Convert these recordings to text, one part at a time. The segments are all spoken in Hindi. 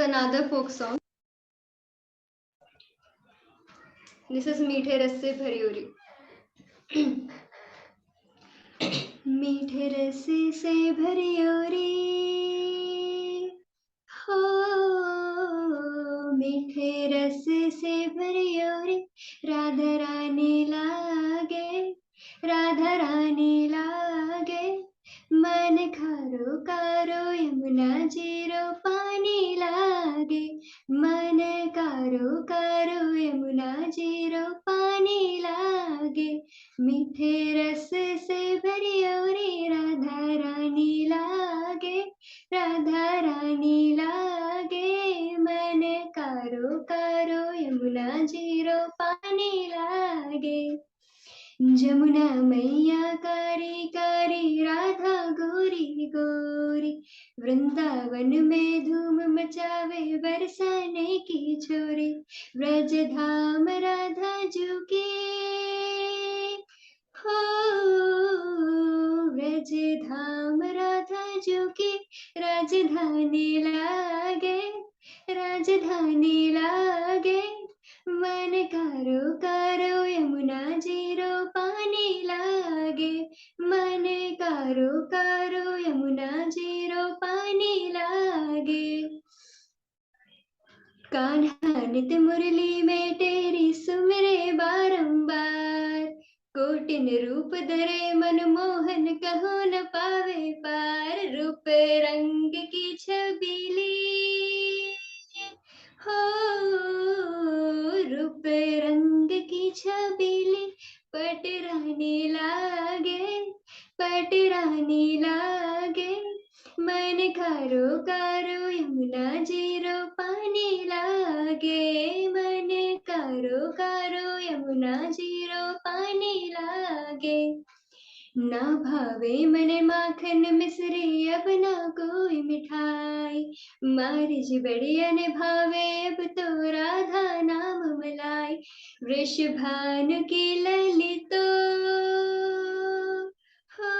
another folk song. This is मीठे रस से भरी ओरी. मीठे रस से भरी ओरी हो, मीठे रस से भरी ओरी राधा रानी लागे, राधा रानी लागे. मन खारो कारो यमुना जीरो पानी लागे, मन कारो कारो यमुना जीरो पानी लागे. मीठे रस से भरी ओरी राधा रानी लागे, राधा रानी लागे. मन कारो कारो यमुना जीरो पानी लागे. जमुना मैया कारी कारी राधा गोरी गोरी, वृंदावन में धूम मचावे बरसाने की छोरी. व्रज धाम राधा जू की हो, व्रज धाम राधा जू की राजधानी लागे, राजधानी लागे. मन कारो कारो यमुना जीरो पानी लागे, मन कारो कारो यमुना जीरो पानी लागे. कान्हा नित मुरली में तेरी सुमिरे बारंबार, कोटिन रूप धरे मनमोहन कहो न पावे पार. रूप रंग की छबीली हो, रूप रंग की छबीली पटरानी लागे, पटरानी लागे. मन कारो कारो यमुना जीरो पानी लागे, मन कारो कारो यमुना जीरो पानी लागे. ना भावे मने माखन मिश्री अब ना कोई मिठाई, मारिज बढ़िया ने भावे अब तो राधा नाम मलाई. वृषभानु की ललितो हो,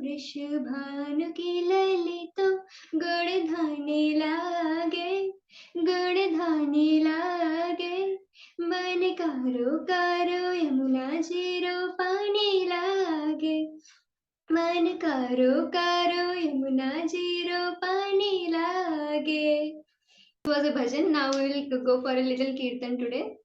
वृषभानु की ललितो गुणधानी लागे, गुणधानी लागे. मन कारो कारो यमुना जीरो पानी लागे, मन कारो कारो यमुना जीरो पानी लागे. It was a bhajan. Now we will go for a little kirtan today.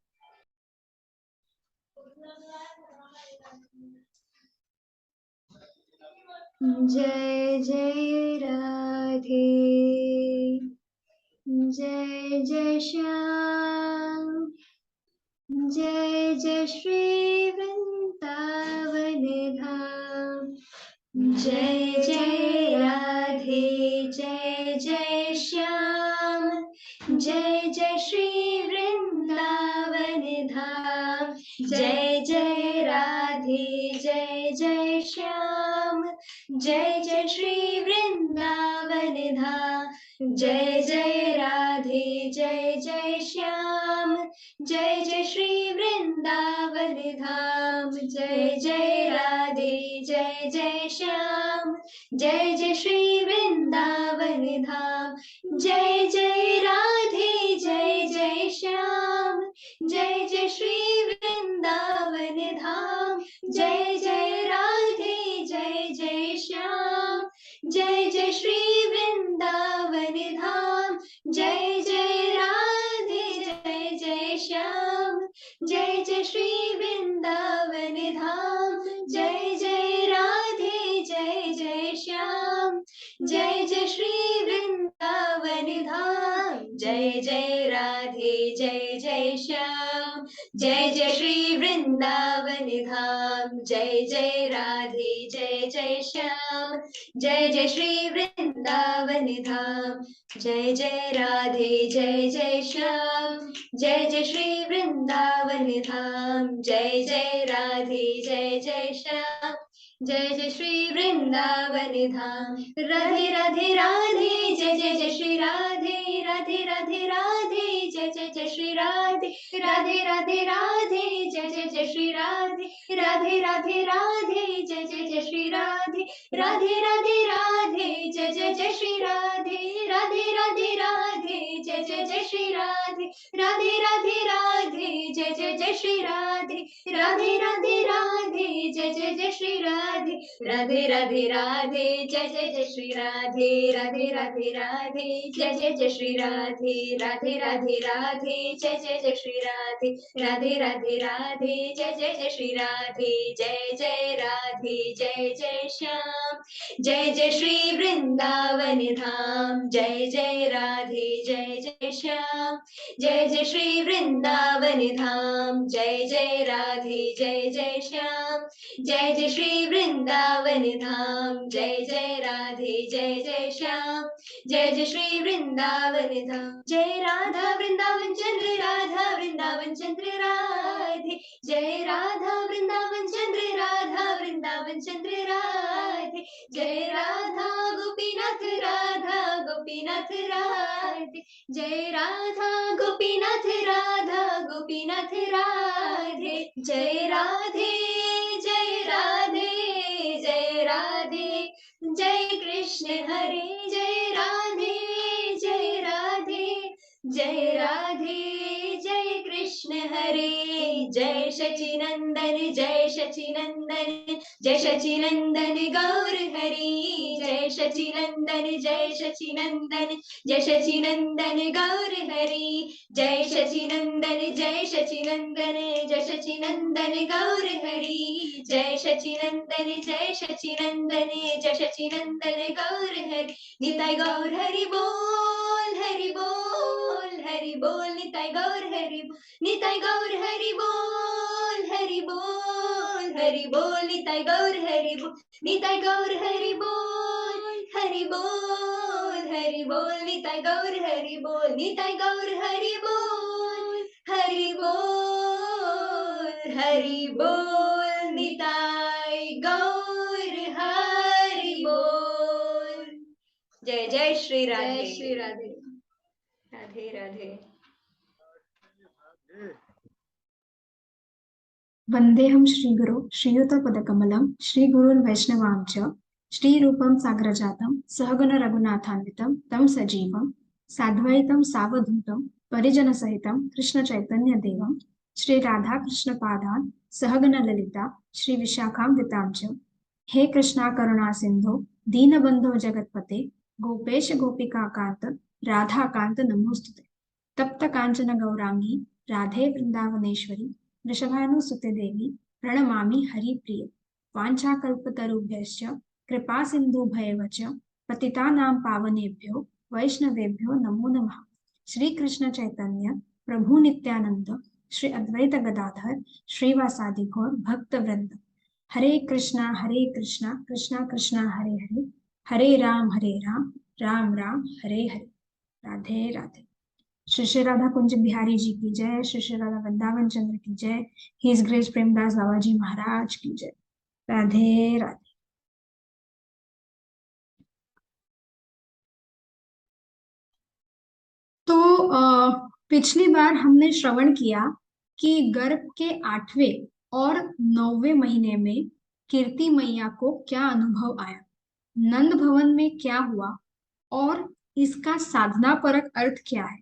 जय जय राधे, जय जय श्याम, जय जय श्री वृंदावन धाम. जय जय राधे, जय जय श्याम, जय जय श्री वृंदावन धाम. जय जय राधे, जय जय श्याम, जय जय श्री वृंदावन धाम. जय जय राधे, जय जय श्याम, जय जय श्री वृंदावन धाम. जय जय राधे, जय जय श्याम, जय जय श्री वृंदावन धाम. जय जय राधे, जय जय श्याम, जय जय श्री वृंदावन धाम. जय जय राधे, जय जय श्याम, जय जय श्री वृंदावन धाम. जय जय राधे, जय जय श्याम, जय जय श्री वृंदावन धाम. जय जय राधे, जय जय श्याम, जय जय श्री वृंदावन धाम. जय जय राधे, जय जय श्याम, जय जय श्री वृंदावन धाम. जय जय राधे, जय जय श्याम, जय जय श्री वृंदावन धाम. जय जय राधे, जय जय श्याम, जय जय श्री वृंदावन धाम. जय जय राधे, जय जय श्याम, जय जय श्री वृंदावन धाम. राधे राधे राधे, जय जय जय श्री राधे. राधे राधे राधे, जय जय जय श्री राधे. राधे राधे राधे, जय जय जय श्री राधे. राधे राधे राधे जय जय जय श्री राधे राधे राधे राधे जय जय जय श्री राधे राधे राधे राधे जय जय जय श्री राधे राधे राधे राधे जय जय जय श्री राधे राधे राधे राधे जय जय जय श्री राधे राधे राधे राधे जय जय जय श्री राधे राधे राधे राधे जय जय जय श्री राधे राधे राधे राधे जय जय जय श्री राधे राधे राधे राधे जय जय जय श्री राधे जय जय राधे जय जय श्याम जय जय श्री वृंदावन धाम जय जय राधे जय जय श्याम जय जय श्री वृंदावन धाम जय जय राधे जय जय श्याम जय जय श्री वृंदावन धाम जय जय राधे जय जय श्याम जय जय श्री वृंदावन धाम जय राधा वृंदावन चंद्र राधा वृंदावन चंद्र राधे जय राधा वृंदावन चंद्र राधा वृंदावन चंद्र राधे जय राधा गोपीनाथ राधे जय राधा गोपीनाथ राधे जय राधे जय राधे जय राधे जय कृष्ण हरे जय राधे जय राधे जय राधे जय कृष्ण हरे जय शचीनंदन जय शचीनंदन जय शचीनंदन गौर हरि जय शचीनंदन जय शचीनंदन जय शचीनंदन गौर हरि जय शचीनंदन जय शचीनंदन जय शचीनंदन गौर हरि जय शचीनंदन जय शचीनंदन जय शचीनंदन गौर हरि निताय गौर हरि बोल हरि बोल निताय गौर हरि निताय गौर हरि बोल हरि बोल निताय गौर हरि बोल निताय गौर हरि बोल हरि बोल निताय गौर हरि बोल निताय गौर हरि बोल हरि बोल निताय गौर हरि बोल जय जय श्री राधे जय श्री राधे राधे राधे वंदेहं श्रीगुरु श्रीयुतपदकमलं श्रीगुरुर्वैष्णवांच श्रीरूपं साग्रजातं सहगण रघुनाथान्वितं तं सजीवं साद्वैतं सावधूतं परिजनसहितं कृष्णचैतन्यदेवं श्री राधा कृष्णपादान् सहगण ललिता श्री विशाखान्वितांच हे कृष्णा करुणा सिंधु दीनबंधो जगत्पते गोपेश गोपिकाकांत राधाकांत नमोस्तुते तप्त कांचन गौरांगी राधे वृंदावनेश्वरी वृषभानुसुते देवी प्रणमामि हरिप्रिय वाञ्छाकल्पतरुभ्यश्च कृपा सिन्धुभ्येव च पतितानां पावनेभ्यो वैष्णवेभ्यो नमो नमः। श्री कृष्ण चैतन्य प्रभु नित्यानंद श्री अद्वैत गदाधर श्रीवासादि गौर भक्तवृंद हरे कृष्णा कृष्णा कृष्णा हरे हरे हरे राम राम राम हरे हरे। राधे राधे। श्री श्री राधा कुंज बिहारी जी की जय। श्री श्री राधा वृंदावन चंद्र की जय। हिज ग्रेस प्रेमदास बाबा जी महाराज की जय। राधे राधे। तो पिछली बार हमने श्रवण किया कि गर्भ के 8वें और 9वें महीने में कीर्ति मैया को क्या अनुभव आया, नंद भवन में क्या हुआ और इसका साधना परक अर्थ क्या है।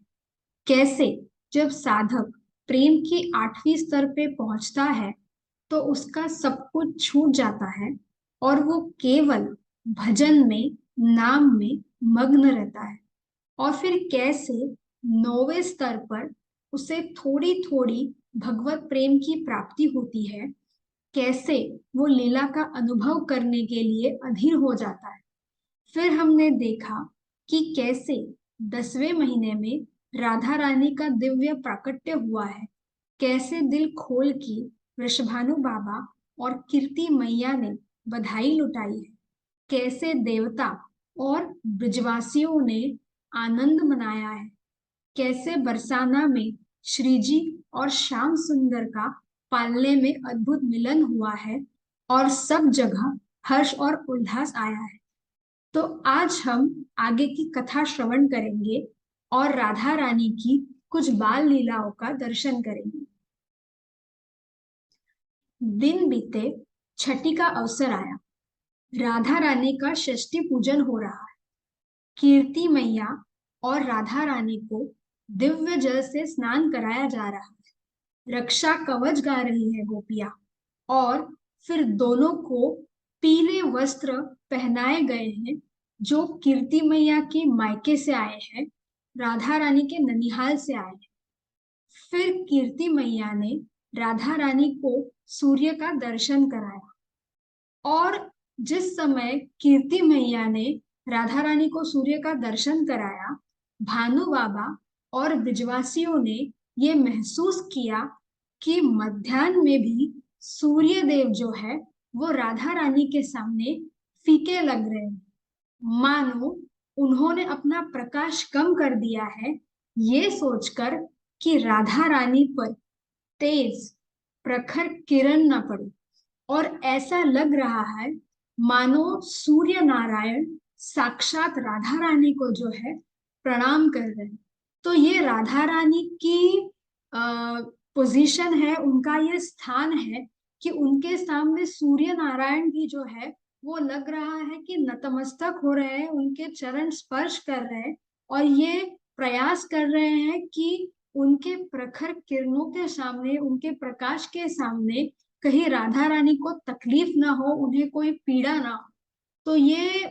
कैसे जब साधक प्रेम की 8वीं स्तर पे पहुंचता है तो उसका सब कुछ छूट जाता है और वो केवल भजन में, नाम में मग्न रहता है। और फिर कैसे 9वें स्तर पर उसे थोड़ी थोड़ी भगवत प्रेम की प्राप्ति होती है, कैसे वो लीला का अनुभव करने के लिए अधीर हो जाता है। फिर हमने देखा कि कैसे 10वें महीने में राधा रानी का दिव्य प्राकट्य हुआ है, कैसे दिल खोल की वृषभानु बाबा और कीर्ति मैया ने बधाई लुटाई है, कैसे देवता और ब्रजवासियों ने आनंद मनाया है, कैसे बरसाना में श्रीजी और श्याम सुंदर का पालने में अद्भुत मिलन हुआ है और सब जगह हर्ष और उल्लास आया है। तो आज हम आगे की कथा श्रवण करेंगे और राधा रानी की कुछ बाल लीलाओं का दर्शन करेंगे। दिन बीते, छठी का अवसर आया। राधा रानी का षष्ठी पूजन हो रहा है। कीर्ति मैया और राधा रानी को दिव्य जल से स्नान कराया जा रहा है। रक्षा कवच गा रही है गोपियां। और फिर दोनों को पीले वस्त्र पहनाए गए हैं, जो कीर्ति मैया के मायके से आए हैं, राधा रानी के ननिहाल से आए हैं। फिर कीर्ति मैया ने राधा रानी को सूर्य का दर्शन कराया। और जिस समय कीर्ति मैया ने राधा रानी को सूर्य का दर्शन कराया, भानु बाबा और ब्रिजवासियों ने ये महसूस किया कि मध्याह्न में भी सूर्य देव जो है वो राधा रानी के सामने फीके लग रहे हैं, मानो उन्होंने अपना प्रकाश कम कर दिया है, ये सोचकर कि राधा रानी पर तेज प्रखर किरण न पड़े। और ऐसा लग रहा है मानो सूर्य नारायण साक्षात राधा रानी को जो है प्रणाम कर रहे हैं। तो ये राधा रानी की पोजीशन है, उनका ये स्थान है कि उनके सामने सूर्य नारायण भी जो है वो लग रहा है कि नतमस्तक हो रहे हैं, उनके चरण स्पर्श कर रहे हैं और ये प्रयास कर रहे हैं कि उनके प्रखर किरणों के सामने, उनके प्रकाश के सामने कहीं राधा रानी को तकलीफ ना हो, उन्हें कोई पीड़ा ना हो। तो ये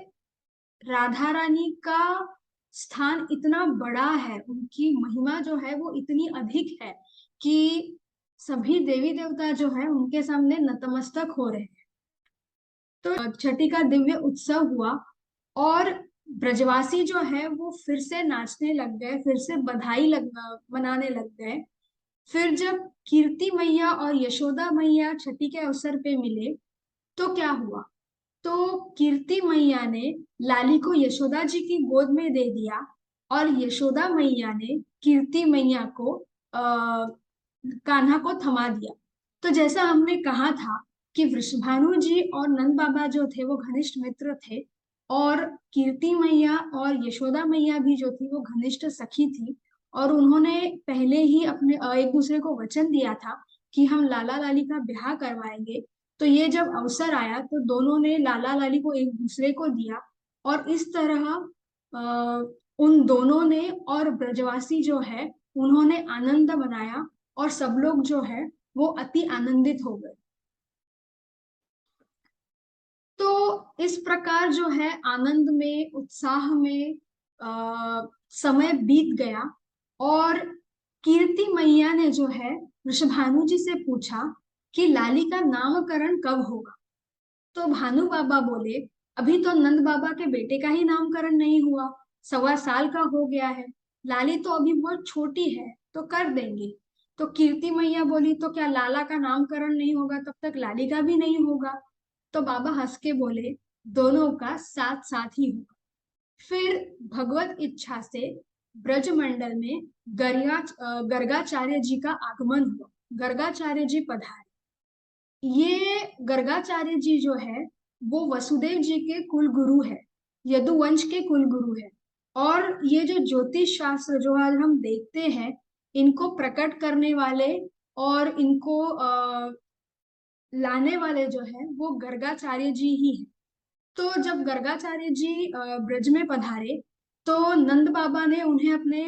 राधा रानी का स्थान इतना बड़ा है, उनकी महिमा जो है वो इतनी अधिक है कि सभी देवी देवता जो है उनके सामने नतमस्तक हो रहे हैं। तो छठी का दिव्य उत्सव हुआ और ब्रजवासी जो है वो फिर से नाचने लग गए, फिर से बधाई मनाने लग गए। फिर जब कीर्ति मैया और यशोदा मैया छठी के अवसर पे मिले तो क्या हुआ? तो कीर्ति मैया ने लाली को यशोदा जी की गोद में दे दिया और यशोदा मैया ने कीर्ति मैया को कान्हा को थमा दिया। तो जैसा हमने कहा था कि वृषभानु जी और नंद बाबा जो थे वो घनिष्ठ मित्र थे, और कीर्ति मैया और यशोदा मैया भी जो थी वो घनिष्ठ सखी थी, और उन्होंने पहले ही अपने एक दूसरे को वचन दिया था कि हम लाला लाली का ब्याह करवाएंगे। तो ये जब अवसर आया तो दोनों ने लाला लाली को एक दूसरे को दिया, और इस तरह उन दोनों ने और ब्रजवासी जो है उन्होंने आनंद मनाया और सब लोग जो है वो अति आनंदित हो गए। तो इस प्रकार जो है आनंद में, उत्साह में समय बीत गया और कीर्ति मैया ने जो है वृषभानु जी से पूछा कि लाली का नामकरण कब होगा। तो भानु बाबा बोले, अभी तो नंद बाबा के बेटे का ही नामकरण नहीं हुआ, 1.25 साल का हो गया है, लाली तो अभी बहुत छोटी है, तो कर देंगे। तो कीर्ति मैया बोली, तो क्या लाला का नामकरण नहीं होगा तब तक लाली का भी नहीं होगा? तो बाबा हंस के बोले, दोनों का साथ साथ ही होगा। फिर भगवत इच्छा से ब्रजमंडल में गर्गाचार्य जी का आगमन हुआ। गर्गाचार्य जी पधारे। ये गर्गाचार्य जी जो है वो वसुदेव जी के कुल गुरु है, यदुवंश के कुल गुरु है। और ये जो ज्योतिष शास्त्र जो आज हम देखते हैं, इनको प्रकट करने वाले और इनको लाने वाले जो है वो गर्गाचार्य जी ही है। तो जब गर्गाचार्य जी ब्रज में पधारे तो नंद बाबा ने उन्हें अपने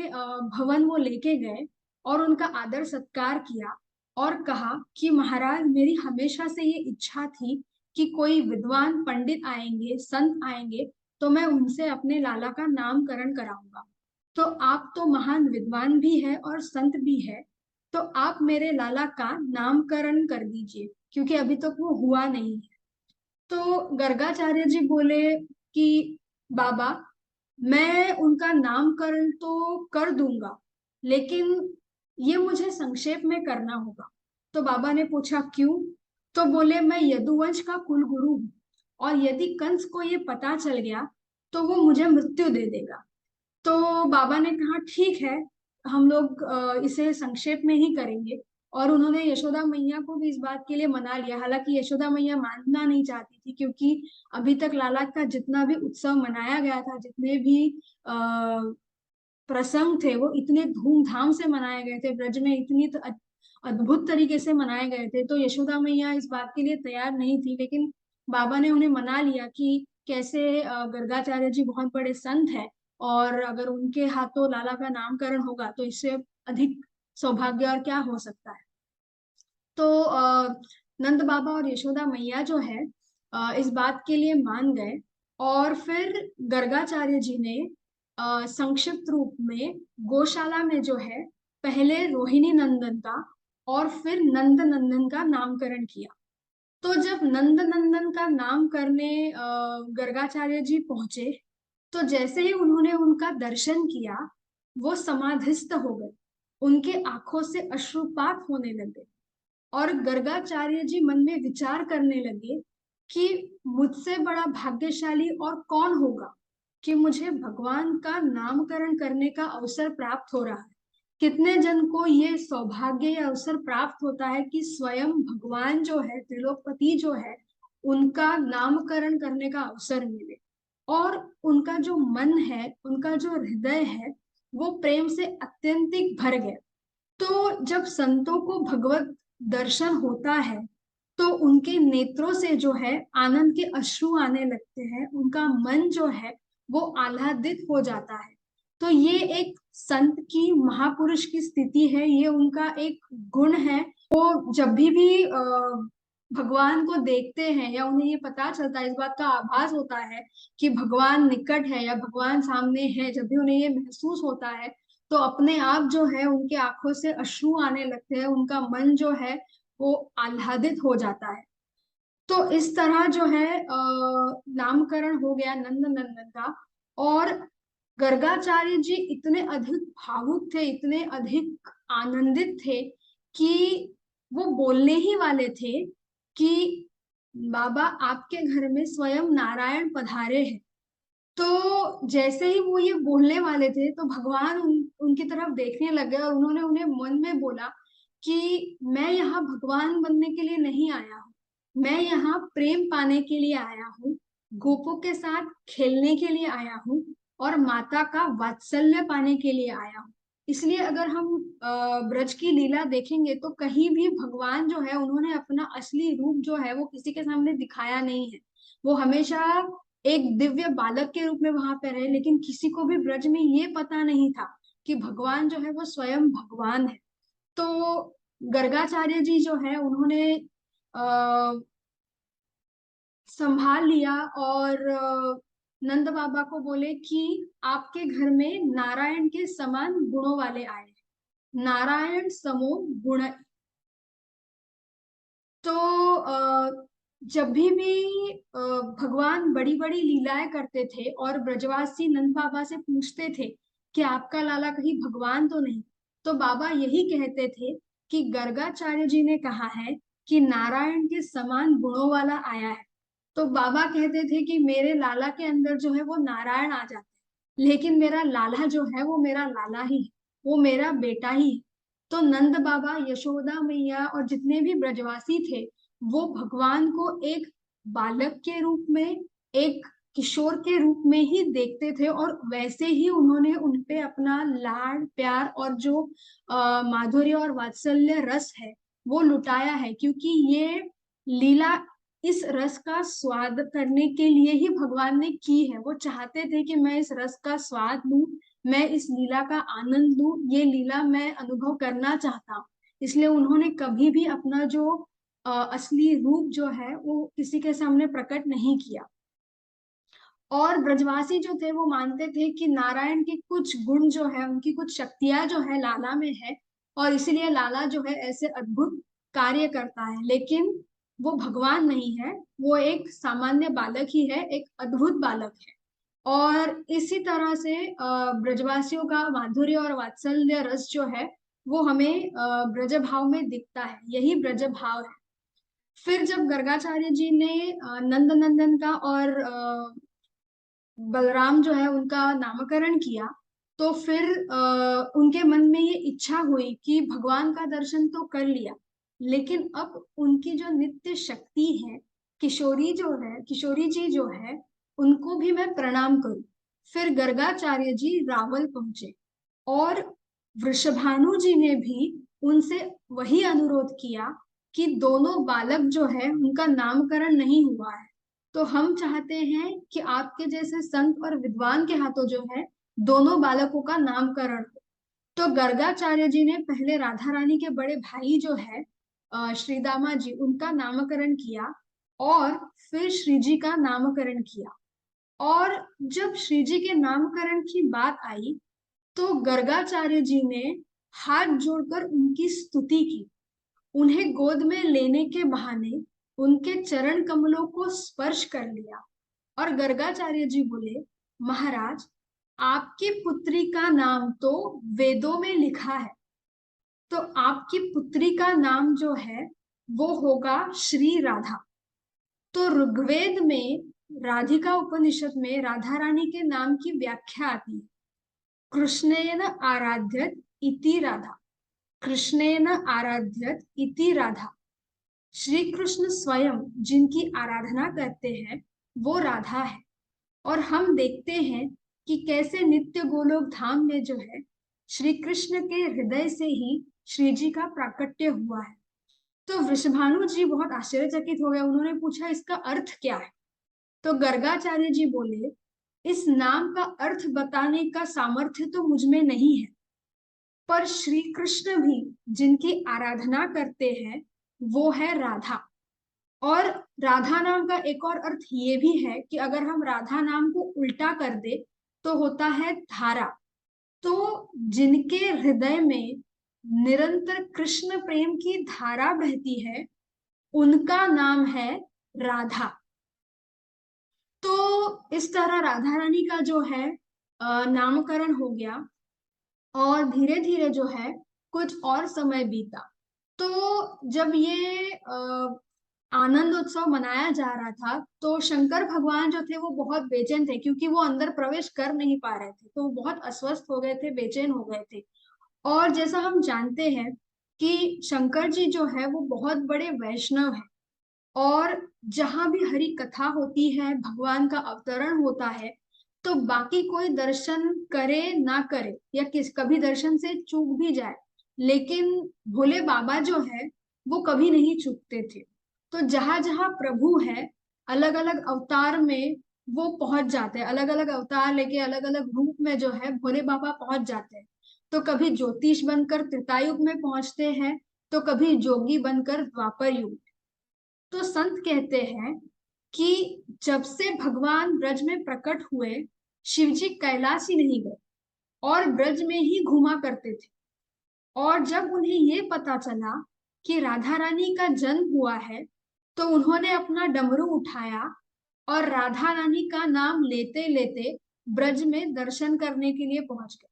भवन वो लेके गए और उनका आदर सत्कार किया और कहा कि महाराज, मेरी हमेशा से ये इच्छा थी कि कोई विद्वान पंडित आएंगे, संत आएंगे, तो मैं उनसे अपने लाला का नामकरण कराऊंगा। तो आप तो महान विद्वान भी है और संत भी है, तो आप मेरे लाला का नामकरण कर दीजिए, क्योंकि अभी तक वो हुआ नहीं है। तो गर्गाचार्य जी बोले कि बाबा, मैं उनका नामकरण तो कर दूंगा, लेकिन ये मुझे संक्षेप में करना होगा। तो बाबा ने पूछा, क्यों? तो बोले, मैं यदुवंश का कुल गुरु हूँ और यदि कंस को ये पता चल गया तो वो मुझे मृत्यु दे देगा। तो बाबा ने कहा, ठीक है, हम लोग इसे संक्षेप में ही करेंगे। और उन्होंने यशोदा मैया को भी इस बात के लिए मना लिया। हालांकि यशोदा मैया मानना नहीं चाहती थी, क्योंकि अभी तक लाला का जितना भी उत्सव मनाया गया था, जितने भी प्रसंग थे, वो इतने धूमधाम से मनाए गए थे ब्रज में, इतनी अद्भुत तरीके से मनाए गए थे। तो यशोदा मैया इस बात के लिए तैयार नहीं थी, लेकिन बाबा ने उन्हें मना लिया कि कैसे गर्गाचार्य जी बहुत बड़े संत हैं, और अगर उनके हाथों लाला का नामकरण होगा तो इससे अधिक सौभाग्य और क्या हो सकता है। तो नंद बाबा और यशोदा मैया जो है इस बात के लिए मान गए, और फिर गर्गाचार्य जी ने संक्षिप्त रूप में गौशाला में जो है पहले रोहिणी नंदन का और फिर नंद नंदन का नामकरण किया। तो जब नंद नंदन का नाम करने गर्गाचार्य जी पहुंचे, तो जैसे ही उन्होंने उनका दर्शन किया, वो समाधिस्थ हो गए, उनके आंखों से अश्रुपात होने लगे, और गर्गाचार्य जी मन में विचार करने लगे कि मुझसे बड़ा भाग्यशाली और कौन होगा कि मुझे भगवान का नामकरण करने का अवसर प्राप्त हो रहा है। कितने जन को ये सौभाग्य या अवसर प्राप्त होता है कि स्वयं भगवान जो है, त्रिलोकपति जो है, उनका नामकरण करने का अवसर मिले, और उनका जो मन है, उनका जो हृदय है, वो प्रेम से अत्यंतिक भर गया। तो जब संतों को भगवत दर्शन होता है, तो उनके नेत्रों से जो है आनंद के अश्रु आने लगते हैं, उनका मन जो है वो आह्लादित हो जाता है। तो ये एक संत की, महापुरुष की स्थिति है, ये उनका एक गुण है। वो जब भी भगवान को देखते हैं, या उन्हें ये पता चलता है, इस बात का आभास होता है कि भगवान निकट है या भगवान सामने है, जब भी उन्हें ये महसूस होता है, तो अपने आप जो है उनके आंखों से अश्रु आने लगते हैं, उनका मन जो है वो आह्लादित हो जाता है। तो इस तरह जो है नामकरण हो गया नंद नंदन का। और गर्गाचार्य जी इतने अधिक भावुक थे, इतने अधिक आनंदित थे कि वो बोलने ही वाले थे कि बाबा आपके घर में स्वयं नारायण पधारे हैं। तो जैसे ही वो ये बोलने वाले थे, तो भगवान उनकी तरफ देखने लगे, और उन्होंने उन्हें मन में बोला कि मैं यहाँ भगवान बनने के लिए नहीं आया हूँ, मैं यहाँ प्रेम पाने के लिए आया हूँ, गोपों के साथ खेलने के लिए आया हूँ, और माता का वात्सल्य पाने के लिए आया हूँ। इसलिए अगर हम ब्रज की लीला देखेंगे, तो कहीं भी भगवान जो है उन्होंने अपना असली रूप जो है वो किसी के सामने दिखाया नहीं है। वो हमेशा एक दिव्य बालक के रूप में वहां पे रहे, लेकिन किसी को भी ब्रज में ये पता नहीं था कि भगवान जो है वो स्वयं भगवान है। तो गर्गाचार्य जी जो है उन्होंने आ, संभाल लिया, और नंद बाबा को बोले कि आपके घर में नारायण के समान गुणों वाले आए हैं, नारायण समो गुण। तो जब भी भगवान बड़ी बड़ी लीलाएं करते थे, और ब्रजवासी नंद बाबा से पूछते थे कि आपका लाला कहीं भगवान तो नहीं, तो बाबा यही कहते थे कि गर्गाचार्य जी ने कहा है कि नारायण के समान गुणों वाला आया है। तो बाबा कहते थे कि मेरे लाला के अंदर जो है वो नारायण आ जाते हैं, लेकिन मेरा लाला जो है वो मेरा लाला ही है, वो मेरा बेटा ही है। तो नंद बाबा, यशोदा मैया और जितने भी ब्रजवासी थे, वो भगवान को एक बालक के रूप में, एक किशोर के रूप में ही देखते थे, और वैसे ही उन्होंने उनपे अपना लाड प्यार और जो माधुर्य और वात्सल्य रस है वो लुटाया है। क्योंकि ये लीला इस रस का स्वाद करने के लिए ही भगवान ने की है। वो चाहते थे कि मैं इस रस का स्वाद लूं, मैं इस लीला का आनंद लूं, ये लीला मैं अनुभव करना चाहता हूँ। इसलिए उन्होंने कभी भी अपना जो असली रूप जो है वो किसी के सामने प्रकट नहीं किया। और ब्रजवासी जो थे वो मानते थे कि नारायण के कुछ गुण जो है, उनकी कुछ शक्तियां जो है लाला में है, और इसीलिए लाला जो है ऐसे अद्भुत कार्य करता है। लेकिन वो भगवान नहीं है, वो एक सामान्य बालक ही है, एक अद्भुत बालक है। और इसी तरह से ब्रजवासियों का माधुर्य और वात्सल्य रस जो है वो हमें ब्रज भाव में दिखता है, यही ब्रज भाव है। फिर जब गर्गाचार्य जी ने नंद नंदन का और बलराम जो है उनका नामकरण किया, तो फिर उनके मन में ये इच्छा हुई कि भगवान का दर्शन तो कर लिया, लेकिन अब उनकी जो नित्य शक्ति है, किशोरी जो है, किशोरी जी जो है, उनको भी मैं प्रणाम करूं। फिर गर्गाचार्य जी रावल पहुंचे, और वृषभानु जी ने भी उनसे वही अनुरोध किया कि दोनों बालक जो है उनका नामकरण नहीं हुआ है, तो हम चाहते हैं कि आपके जैसे संत और विद्वान के हाथों जो है दोनों बालकों का नामकरण हो। तो गर्गाचार्य जी ने पहले राधा रानी के बड़े भाई जो है श्री दामा जी, उनका नामकरण किया और फिर श्री जी का नामकरण किया। और जब श्री जी के नामकरण की बात आई तो गर्गाचार्य जी ने हाथ जोड़कर उनकी स्तुति की, उन्हें गोद में लेने के बहाने उनके चरण कमलों को स्पर्श कर लिया और गर्गाचार्य जी बोले, महाराज आपकी पुत्री का नाम तो वेदों में लिखा है, तो आपकी पुत्री का नाम जो है वो होगा श्री राधा। तो ऋग्वेद में राधिका उपनिषद में राधा रानी के नाम की व्याख्या आती है, कृष्णेन आराध्यत इति राधा, कृष्णेन आराध्यत इति राधा। श्री कृष्ण स्वयं जिनकी आराधना करते हैं वो राधा है। और हम देखते हैं कि कैसे नित्य गोलोक धाम में जो है श्री कृष्ण के हृदय से ही श्री जी का प्राकट्य हुआ है। तो वृषभानु जी बहुत आश्चर्यचकित हो गए, उन्होंने पूछा इसका अर्थ क्या है। तो गर्गाचार्य जी बोले, इस नाम का अर्थ बताने का सामर्थ्य तो मुझ में नहीं है, पर श्री कृष्ण भी जिनकी आराधना करते हैं वो है राधा। और राधा नाम का एक और अर्थ ये भी है कि अगर हम राधा नाम को उल्टा कर दे तो होता है धारा। तो जिनके हृदय में निरंतर कृष्ण प्रेम की धारा बहती है उनका नाम है राधा। तो इस तरह राधा रानी का जो है नामकरण हो गया और धीरे धीरे जो है कुछ और समय बीता। तो जब ये आनंद उत्सव मनाया जा रहा था तो शंकर भगवान जो थे वो बहुत बेचैन थे, क्योंकि वो अंदर प्रवेश कर नहीं पा रहे थे, तो वो बहुत अस्वस्थ हो गए थे, बेचैन हो गए थे। और जैसा हम जानते हैं कि शंकर जी जो है वो बहुत बड़े वैष्णव हैं, और जहां भी हरि कथा होती है, भगवान का अवतरण होता है, तो बाकी कोई दर्शन करे ना करे या किस कभी दर्शन से चूक भी जाए, लेकिन भोले बाबा जो है वो कभी नहीं चूकते थे। तो जहां जहां प्रभु है अलग अलग अवतार में वो पहुंच जाते हैं, अलग अलग अवतार लेके अलग अलग रूप में जो है भोले बाबा पहुंच जाते हैं। तो कभी ज्योतिष बनकर त्रेतायुग में पहुंचते हैं, तो कभी जोगी बनकर द्वापर युग। तो संत कहते हैं कि जब से भगवान ब्रज में प्रकट हुए, शिवजी कैलाश ही नहीं गए और ब्रज में ही घूमा करते थे। और जब उन्हें ये पता चला कि राधा रानी का जन्म हुआ है, तो उन्होंने अपना डमरू उठाया और राधा रानी का नाम लेते लेते ब्रज में दर्शन करने के लिए पहुंच गए।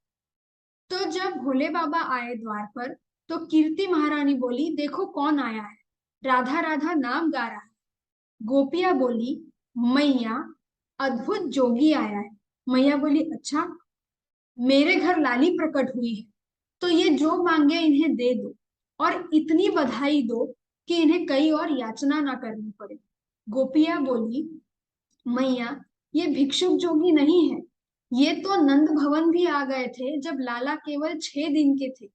तो जब भोले बाबा आए द्वार पर, तो कीर्ति महारानी बोली, देखो कौन आया है, राधा राधा नाम गा रहा है। गोपिया बोली, मैया अद्भुत जोगी आया है। मैया बोली, अच्छा, मेरे घर लाली प्रकट हुई है, तो ये जो मांगे इन्हें दे दो और इतनी बधाई दो कि इन्हें कहीं और याचना ना करनी पड़े। गोपिया बोली, मैया ये भिक्षुक जोगी नहीं है, ये तो नंद भवन भी आ गए थे जब लाला केवल 6 दिन के थे।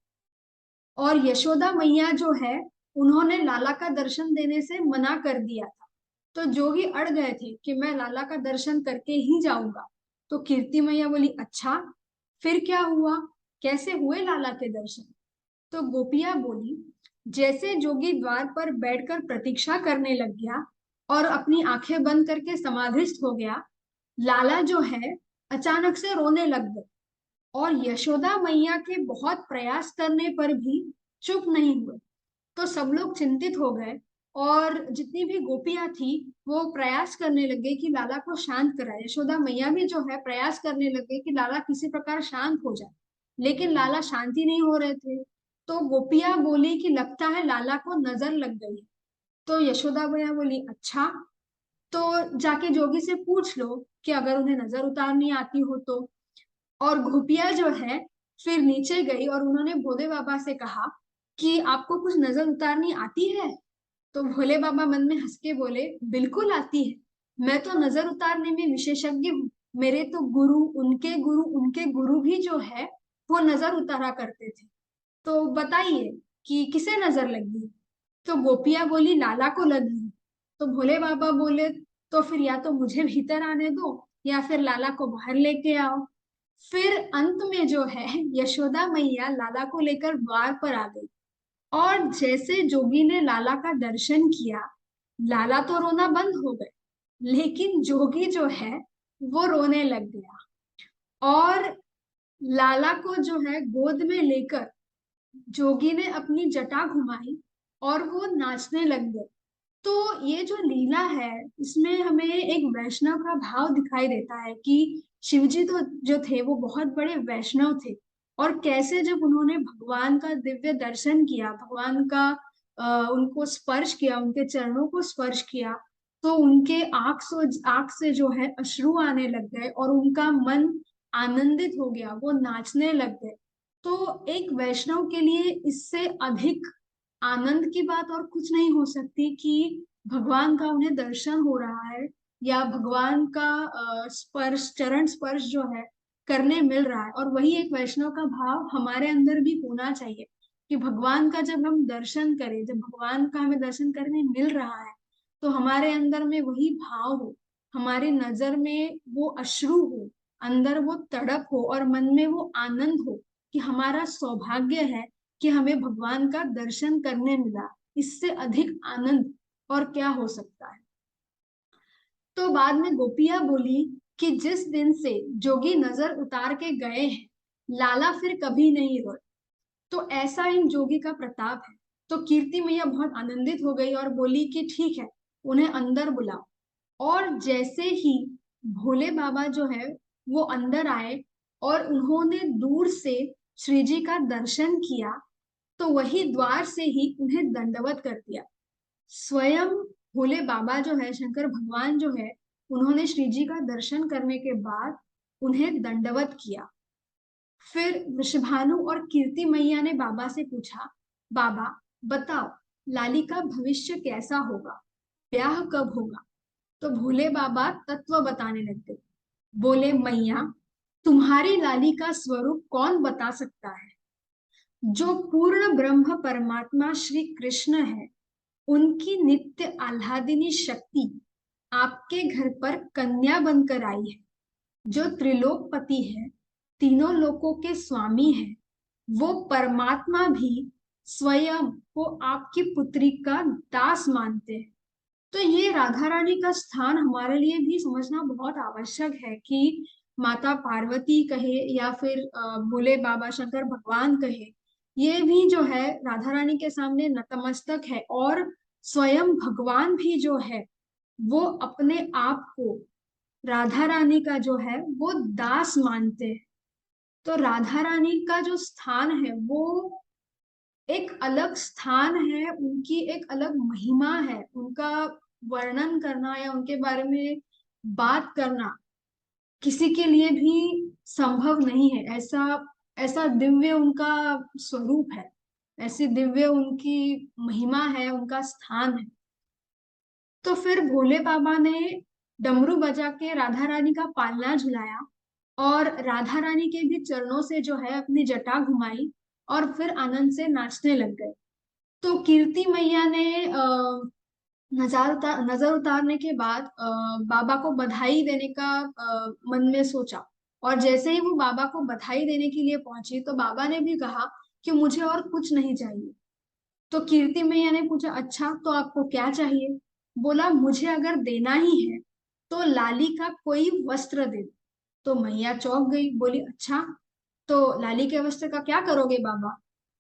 और यशोदा मैया जो है उन्होंने लाला का दर्शन देने से मना कर दिया था, तो जोगी अड़ गए थे कि मैं लाला का दर्शन करके ही जाऊंगा। तो कीर्ति मैया बोली, अच्छा फिर क्या हुआ, कैसे हुए लाला के दर्शन। तो गोपिया बोली, जैसे जोगी द्वार पर बैठकर प्रतीक्षा करने लग गया और अपनी आंखें बंद करके समाधिस्थ हो गया, लाला जो है अचानक से रोने लग गए। और यशोदा मैया के बहुत प्रयास करने पर भी चुप नहीं हुए। तो सब लोग चिंतित हो गए और जितनी भी गोपियां थी वो प्रयास करने लग गई कि लाला को शांत कराए। यशोदा मैया भी जो है प्रयास करने लग गई कि लाला किसी प्रकार शांत हो जाए, लेकिन लाला शांति नहीं हो रहे थे। तो गोपियां बोली कि लगता है लाला को नजर लग गई है। तो यशोदा मैया बोली, अच्छा तो जाके जोगी से पूछ लो कि अगर उन्हें नजर उतारनी आती हो तो। और गोपिया जो है फिर नीचे गई और उन्होंने भोले बाबा से कहा कि आपको कुछ नजर उतारनी आती है। तो भोले बाबा मन में हंस के बोले, बिल्कुल आती है, मैं तो नजर उतारने में विशेषज्ञ हूँ। मेरे तो गुरु उनके गुरु भी जो है वो नजर उतारा करते थे। तो बताइए कि किसे नजर लगी। तो गोपियां बोली लाला को लगी। तो भोले बाबा बोले तो फिर या तो मुझे भीतर आने दो या फिर लाला को बाहर लेके आओ। फिर अंत में जो है यशोदा मैया लाला को लेकर द्वार पर आ गई। और जैसे जोगी ने लाला का दर्शन किया, लाला तो रोना बंद हो गए, लेकिन जोगी जो है वो रोने लग गया। और लाला को जो है गोद में लेकर जोगी ने अपनी जटा घुमाई और वो नाचने लग गए। तो ये जो लीला है, इसमें हमें एक वैष्णव का भाव दिखाई देता है कि शिवजी तो जो थे वो बहुत बड़े वैष्णव थे। और कैसे जब उन्होंने भगवान का दिव्य दर्शन किया, भगवान का उनको स्पर्श किया, उनके चरणों को स्पर्श किया, तो उनके आंख से जो है अश्रु आने लग गए और उनका मन आनंदित हो गया, वो नाचने लग गए। तो एक वैष्णव के लिए इससे अधिक आनंद की बात और कुछ नहीं हो सकती कि भगवान का उन्हें दर्शन हो रहा है या भगवान का स्पर्श, चरण स्पर्श जो है करने मिल रहा है। और वही एक वैष्णव का भाव हमारे अंदर भी होना चाहिए कि भगवान का जब हम दर्शन करें, जब भगवान का हमें दर्शन करने मिल रहा है, तो हमारे अंदर में वही भाव हो, हमारी नजर में वो अश्रु हो, अंदर वो तड़प हो और मन में वो आनंद हो कि हमारा सौभाग्य है कि हमें भगवान का दर्शन करने मिला। इससे अधिक आनंद और क्या हो सकता है। तो बाद में गोपियां बोली कि जिस दिन से जोगी नजर उतार के गए हैं, लाला फिर कभी नहीं रोए। तो ऐसा इन जोगी का प्रताप है। तो कीर्ति मैया बहुत आनंदित हो गई और बोली कि ठीक है, उन्हें अंदर बुलाओ। और जैसे ही भोले बाबा जो है वो अंदर आए और उन्होंने दूर से श्री जी का दर्शन किया, तो वही द्वार से ही उन्हें दंडवत कर दिया। स्वयं भोले बाबा जो है, शंकर भगवान जो है, उन्होंने श्री जी का दर्शन करने के बाद उन्हें दंडवत किया। फिर वृषभानु और कीर्ति मैया ने बाबा से पूछा, बाबा बताओ, लाली का भविष्य कैसा होगा, ब्याह कब होगा। तो भोले बाबा तत्व बताने लग गए। बोले, मैया तुम्हारी लाली का स्वरूप कौन बता सकता है। जो पूर्ण ब्रह्म परमात्मा श्री कृष्ण है, उनकी नित्य आह्लादिनी शक्ति आपके घर पर कन्या बनकर आई है। जो त्रिलोकपति है, तीनों लोकों के स्वामी है, वो परमात्मा भी स्वयं को आपकी पुत्री का दास मानते हैं। तो ये राधा रानी का स्थान हमारे लिए भी समझना बहुत आवश्यक है कि माता पार्वती कहे या फिर भोले बाबा शंकर भगवान कहे, ये भी जो है राधा रानी के सामने नतमस्तक है। और स्वयं भगवान भी जो है वो अपने आप को राधा रानी का जो है वो दास मानते हैं। तो राधा रानी का जो स्थान है वो एक अलग स्थान है, उनकी एक अलग महिमा है। उनका वर्णन करना या उनके बारे में बात करना किसी के लिए भी संभव नहीं है। ऐसा ऐसा दिव्य उनका स्वरूप है, ऐसी दिव्य उनकी महिमा है, उनका स्थान है। तो फिर भोले बाबा ने डमरू बजा के राधा रानी का पालना झुलाया और राधा रानी के भी चरणों से जो है अपनी जटा घुमाई और फिर आनंद से नाचने लग गए। तो कीर्ति मैया ने नजर उतारने के बाद बाबा को बधाई देने का मन में सोचा। और जैसे ही वो बाबा को बधाई देने के लिए पहुंची, तो बाबा ने भी कहा कि मुझे और कुछ नहीं चाहिए। तो कीर्ति मैया ने पूछा, अच्छा तो आपको क्या चाहिए। बोला, मुझे अगर देना ही है तो लाली का कोई वस्त्र दे दो। तो मैया चौंक गई, बोली, अच्छा तो लाली के वस्त्र का क्या करोगे बाबा।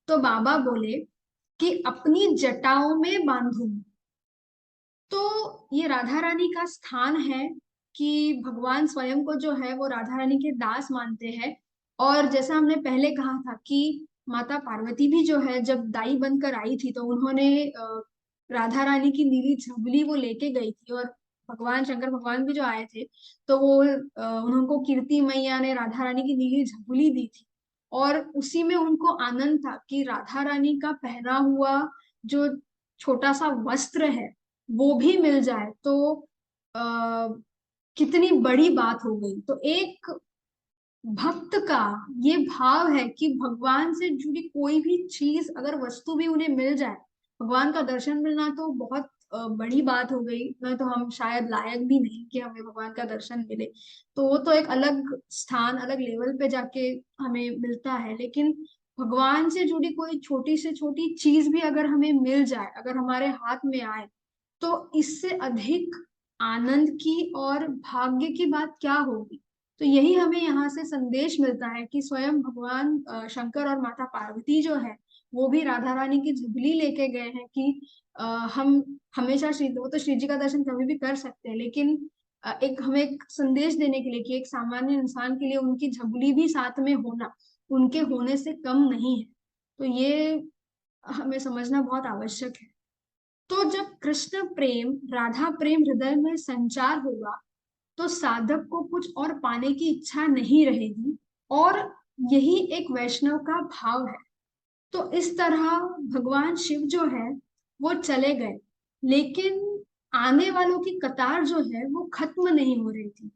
तो बाबा बोले कि अपनी जटाओं में बांधूंगी। तो ये राधा रानी का स्थान है कि भगवान स्वयं को जो है वो राधा रानी के दास मानते हैं। और जैसा हमने पहले कहा था कि माता पार्वती भी जो है जब दाई बनकर आई थी, तो उन्होंने राधा रानी की नीली झबली वो लेके गई थी। और भगवान शंकर भगवान भी जो आए थे, तो वो उनको कीर्ति मैया ने राधा रानी की नीली झबली दी थी। और उसी में उनको आनंद था कि राधा रानी का पहना हुआ जो छोटा सा वस्त्र है वो भी मिल जाए तो आ, कितनी बड़ी बात हो गई। तो एक भक्त का ये भाव है कि भगवान से जुड़ी कोई भी चीज, अगर वस्तु भी उन्हें मिल जाए, भगवान का दर्शन मिलना तो बहुत बड़ी बात हो गई, नहीं तो हम शायद लायक भी नहीं कि हमें भगवान का दर्शन मिले। तो वो तो एक अलग स्थान, अलग लेवल पे जाके हमें मिलता है। लेकिन भगवान से जुड़ी कोई छोटी से छोटी चीज भी अगर हमें मिल जाए, अगर हमारे हाथ में आए, तो इससे अधिक आनंद की और भाग्य की बात क्या होगी। तो यही हमें यहाँ से संदेश मिलता है कि स्वयं भगवान शंकर और माता पार्वती जो है, वो भी राधा रानी की झुगली लेके गए हैं कि हम हमेशा श्री, वो तो श्री जी का दर्शन कभी भी कर सकते हैं, लेकिन एक हमें एक संदेश देने के लिए कि एक सामान्य इंसान के लिए उनकी झुगली भी साथ में होना उनके होने से कम नहीं है। तो ये हमें समझना बहुत आवश्यक है। तो जब कृष्ण प्रेम, राधा प्रेम हृदय में संचार होगा, तो साधक को कुछ और पाने की इच्छा नहीं रहेगी, और यही एक वैष्णव का भाव है। तो इस तरह भगवान शिव जो है वो चले गए, लेकिन आने वालों की कतार जो है वो खत्म नहीं हो रही थी।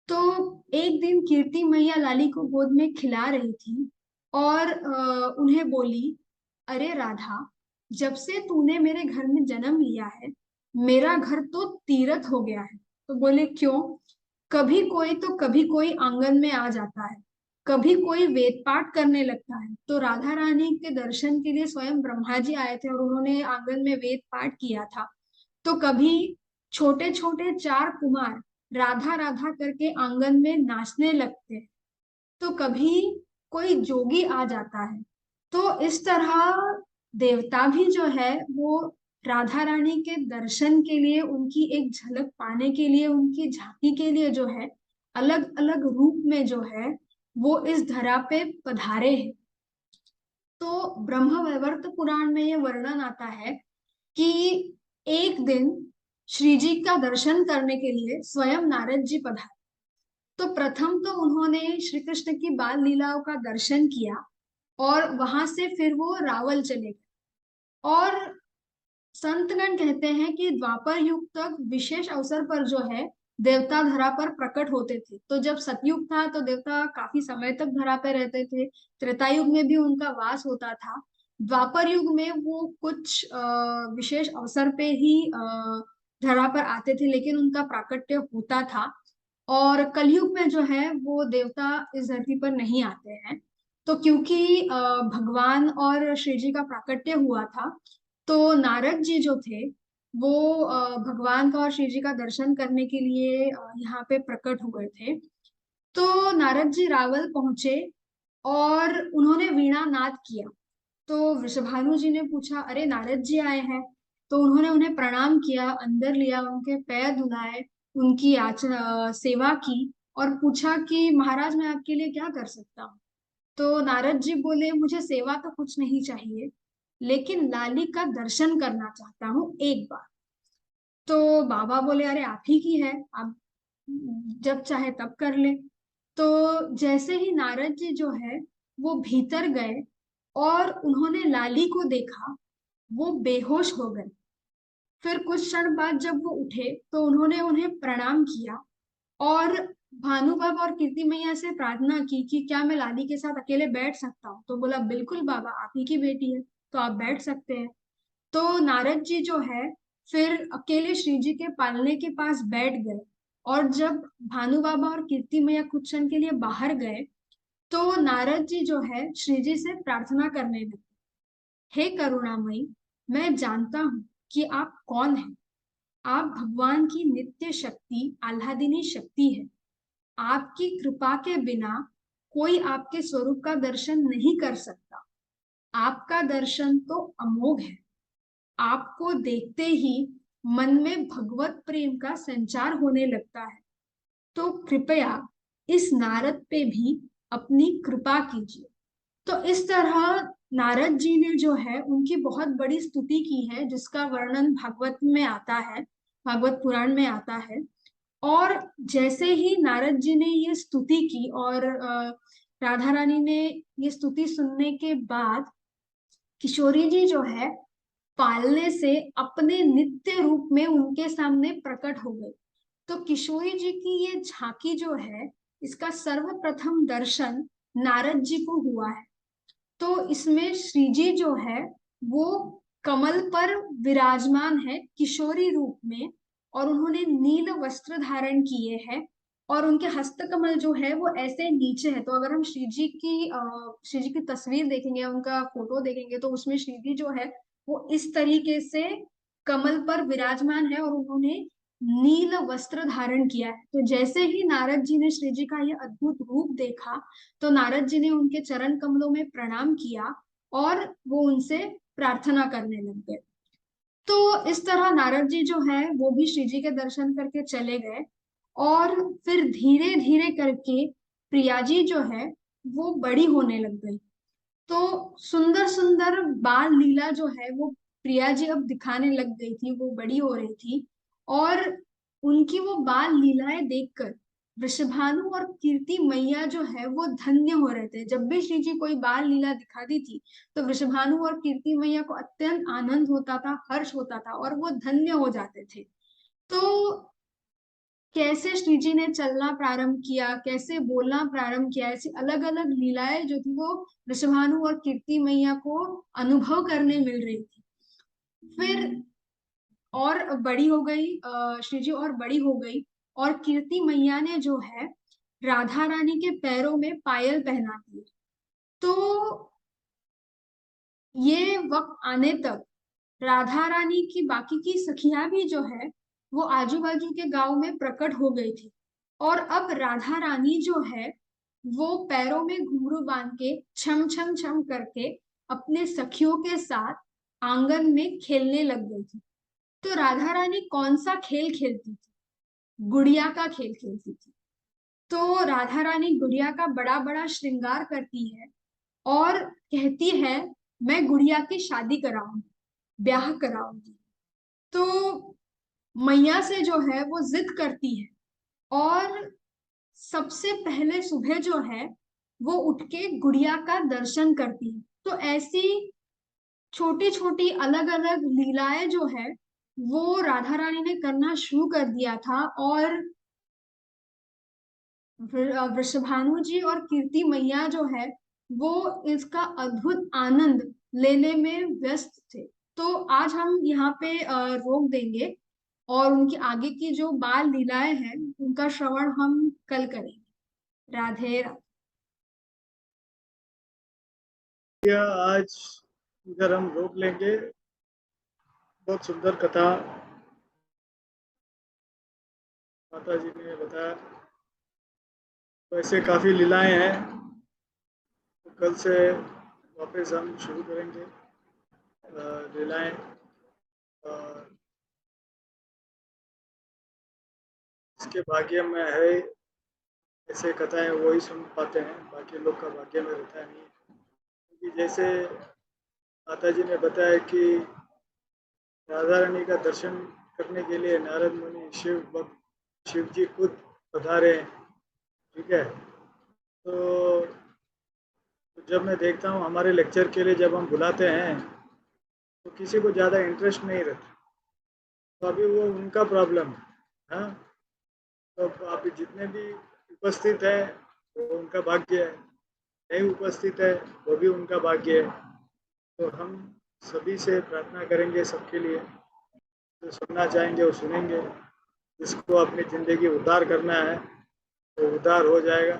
तो एक दिन कीर्ति मैया लाली को गोद में खिला रही थी, और उन्हें बोली, अरे राधा, जब से तूने मेरे घर में जन्म लिया है, मेरा घर तो तीर्थ हो गया है। तो बोले, क्यों? कभी कोई आंगन में आ जाता है, कभी कोई वेद पाठ करने लगता है। तो राधा रानी के दर्शन के लिए स्वयं ब्रह्मा जी आए थे और उन्होंने आंगन में वेद पाठ किया था। तो कभी छोटे छोटे चार कुमार राधा राधा करके आंगन में नाचने लगते हैं, तो कभी कोई जोगी आ जाता है। तो इस तरह देवता भी जो है वो राधा रानी के दर्शन के लिए, उनकी एक झलक पाने के लिए, उनकी झांकी के लिए जो है, अलग अलग रूप में जो है वो इस धरा पे पधारे हैं। तो ब्रह्म वैवर्त पुराण में ये वर्णन आता है कि एक दिन श्री जी का दर्शन करने के लिए स्वयं नारद जी पधारे। तो प्रथम तो उन्होंने श्री कृष्ण की बाल लीलाओं का दर्शन किया, और वहां से फिर वो रावल चले गए। और संतगण कहते हैं कि द्वापर युग तक विशेष अवसर पर जो है देवता धरा पर प्रकट होते थे। तो जब सतयुग था तो देवता काफी समय तक धरा पे रहते थे, त्रेता युग में भी उनका वास होता था, द्वापर युग में वो कुछ विशेष अवसर पे ही धरा पर आते थे, लेकिन उनका प्राकट्य होता था। और कलयुग में जो है वो देवता इस धरती पर नहीं आते हैं। तो क्योंकि भगवान और श्री जी का प्राकट्य हुआ था, तो नारद जी जो थे वो भगवान का और श्री जी का दर्शन करने के लिए यहाँ पे प्रकट हुए थे। तो नारद जी रावल पहुंचे और उन्होंने वीणा नाद किया। तो वृषभानु जी ने पूछा, अरे नारद जी आए हैं। तो उन्होंने उन्हें प्रणाम किया, अंदर लिया, उनके पैर धुलाए, उनकी सेवा की, और पूछा कि महाराज मैं आपके लिए क्या कर सकता हूँ। तो नारद जी बोले, मुझे सेवा तो कुछ नहीं चाहिए, लेकिन लाली का दर्शन करना चाहता हूँ एक बार। तो बाबा बोले, अरे आप ही की है, आप जब चाहे तब कर ले। तो जैसे ही नारद जी जो है वो भीतर गए और उन्होंने लाली को देखा, वो बेहोश हो गए। फिर कुछ क्षण बाद जब वो उठे तो उन्होंने उन्हें प्रणाम किया, और भानु बाबा और कीर्ति मैया से प्रार्थना की कि क्या मैं लाली के साथ अकेले बैठ सकता हूँ। तो बोला, बिल्कुल बाबा, आप ही की बेटी है तो आप बैठ सकते हैं। तो नारद जी जो है फिर अकेले श्री जी के पालने के पास बैठ गए, और जब भानु बाबा और कीर्ति मैया कुछ क्षण के लिए बाहर गए, तो नारद जी जो है श्री जी से प्रार्थना करने लगे, हे करुणामयी, मैं जानता हूँ कि आप कौन हैं। आप भगवान की नित्य शक्ति, आह्लादिनी शक्ति है। आपकी कृपा के बिना कोई आपके स्वरूप का दर्शन नहीं कर सकता। आपका दर्शन तो अमोघ है। आपको देखते ही मन में भगवत प्रेम का संचार होने लगता है। तो कृपया इस नारद पे भी अपनी कृपा कीजिए। तो इस तरह नारद जी ने जो है उनकी बहुत बड़ी स्तुति की है, जिसका वर्णन भागवत में आता है, भागवत पुराण में आता है। और जैसे ही नारद जी ने ये स्तुति की और राधा रानी ने ये स्तुति सुनने के बाद किशोरी जी जो है पालने से अपने नित्य रूप में उनके सामने प्रकट हो गई। तो किशोरी जी की ये झांकी जो है इसका सर्वप्रथम दर्शन नारद जी को हुआ है। तो इसमें श्री जी जो है वो कमल पर विराजमान है किशोरी रूप में, और उन्होंने नील वस्त्र धारण किए हैं, और उनके हस्तकमल जो है वो ऐसे नीचे है। तो अगर हम श्री जी की तस्वीर देखेंगे, उनका फोटो देखेंगे, तो उसमें श्री जी जो है वो इस तरीके से कमल पर विराजमान है, और उन्होंने नील वस्त्र धारण किया है। तो जैसे ही नारद जी ने श्री जी का यह अद्भुत रूप देखा, तो नारद जी ने उनके चरण कमलों में प्रणाम किया और वो उनसे प्रार्थना करने लग गए। तो इस तरह नारद जी जो है वो भी श्री जी के दर्शन करके चले गए, और फिर धीरे धीरे करके प्रिया जी जो है वो बड़ी होने लग गई। तो सुंदर सुंदर बाल लीला जो है वो प्रिया जी अब दिखाने लग गई थी, वो बड़ी हो रही थी। और उनकी वो बाल लीलाएं देखकर वृषभानु और कीर्ति मैया जो है वो धन्य हो रहे थे। जब भी श्री जी कोई बाल लीला दिखाती थी तो वृषभानु और कीर्ति मैया को अत्यंत आनंद होता था, हर्ष होता था, और वो धन्य हो जाते थे। तो कैसे श्री जी ने चलना प्रारंभ किया, कैसे बोलना प्रारंभ किया, ऐसी अलग अलग लीलाएं जो थी वो वृषभानु और कीर्ति मैया को अनुभव करने मिल रही थी। फिर और बड़ी हो गई श्री जी, और बड़ी हो गई, और कीर्ति मैया ने जो है राधा रानी के पैरों में पायल पहना दी। तो ये वक्त आने तक राधा रानी की बाकी की सखियां भी जो है वो आजू बाजू के गांव में प्रकट हो गई थी। और अब राधा रानी जो है वो पैरों में घुंघरू बांध के छम छम छम करके अपने सखियों के साथ आंगन में खेलने लग गई थी। तो राधा रानी कौन सा खेल खेलती थी? गुड़िया का खेल खेलती थी। तो राधा रानी गुड़िया का बड़ा बड़ा श्रृंगार करती है और कहती है, मैं गुड़िया की शादी कराऊंगी, ब्याह कराऊंगी। तो मैया से जो है वो जिद करती है, और सबसे पहले सुबह जो है वो उठ के गुड़िया का दर्शन करती है। तो ऐसी छोटी छोटी अलग अलग लीलाएं जो है वो राधा रानी ने करना शुरू कर दिया था, और वृषभानु जी और कीर्ति मैया जो है वो इसका अद्भुत आनंद लेने में व्यस्त थे। तो आज हम यहाँ पे रोक देंगे, और उनकी आगे की जो बाल लीलाएं हैं उनका श्रवण हम कल करेंगे। राधे राधे। या आज इधर हम रोक लेंगे। बहुत सुंदर कथा माता जी ने बताया। वैसे काफ़ी लीलाएं हैं, तो कल से वापस हम शुरू करेंगे लीलाएं। और इसके भाग्य में है ऐसे कथाएं वही सुन पाते हैं, बाकी लोग का भाग्य में रहता नहीं। क्योंकि जैसे माता जी ने बताया कि राधा रानी का दर्शन करने के लिए नारद मुनि शिव जी खुद पधारे। ठीक है। तो जब मैं देखता हूँ हमारे लेक्चर के लिए जब हम बुलाते हैं तो किसी को ज़्यादा इंटरेस्ट नहीं रहता। तो अभी वो उनका प्रॉब्लम है। हाँ, तो अभी जितने भी उपस्थित है वो उनका भाग्य है, नहीं उपस्थित है वो भी उनका भाग्य है। तो हम सभी से प्रार्थना करेंगे सबके लिए, जो सुनना चाहेंगे वो सुनेंगे, जिसको अपनी ज़िंदगी उद्धार करना है तो उद्धार हो जाएगा।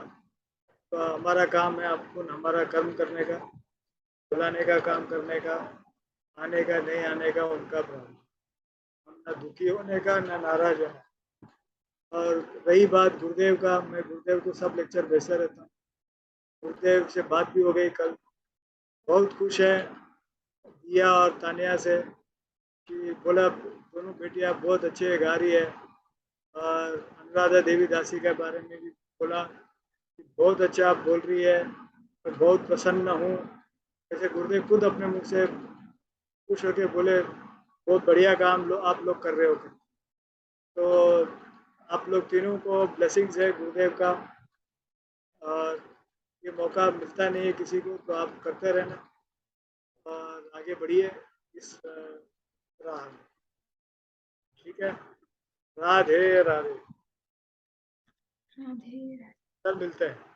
तो हमारा काम है अपन हमारा कर्म करने का, बुलाने का, काम करने का, आने का नहीं आने का उनका प्रॉब्लम। हम ना दुखी होने का ना नाराज होने। और रही बात गुरुदेव का, मैं गुरुदेव को सब लेक्चर भेजता रहता हूँ। गुरुदेव से बात भी हो गई कल। बहुत खुश है दिया और तानिया से कि बोला दोनों बेटियां बहुत अच्छे गा रही है। और अनुराधा देवी दासी के बारे में भी बोला कि बहुत अच्छा आप बोल रही है, मैं बहुत प्रसन्न हूँ। जैसे गुरुदेव खुद अपने मुख से खुश होकर बोले बहुत बढ़िया काम आप लोग कर रहे हो। तो आप लोग तीनों को ब्लेसिंग्स है गुरुदेव का, और ये मौका मिलता नहीं है किसी को, तो आप करते रहना और आगे बढ़िए इस राह में। ठीक है। राधे राधे। राधे राधे। कल मिलते हैं।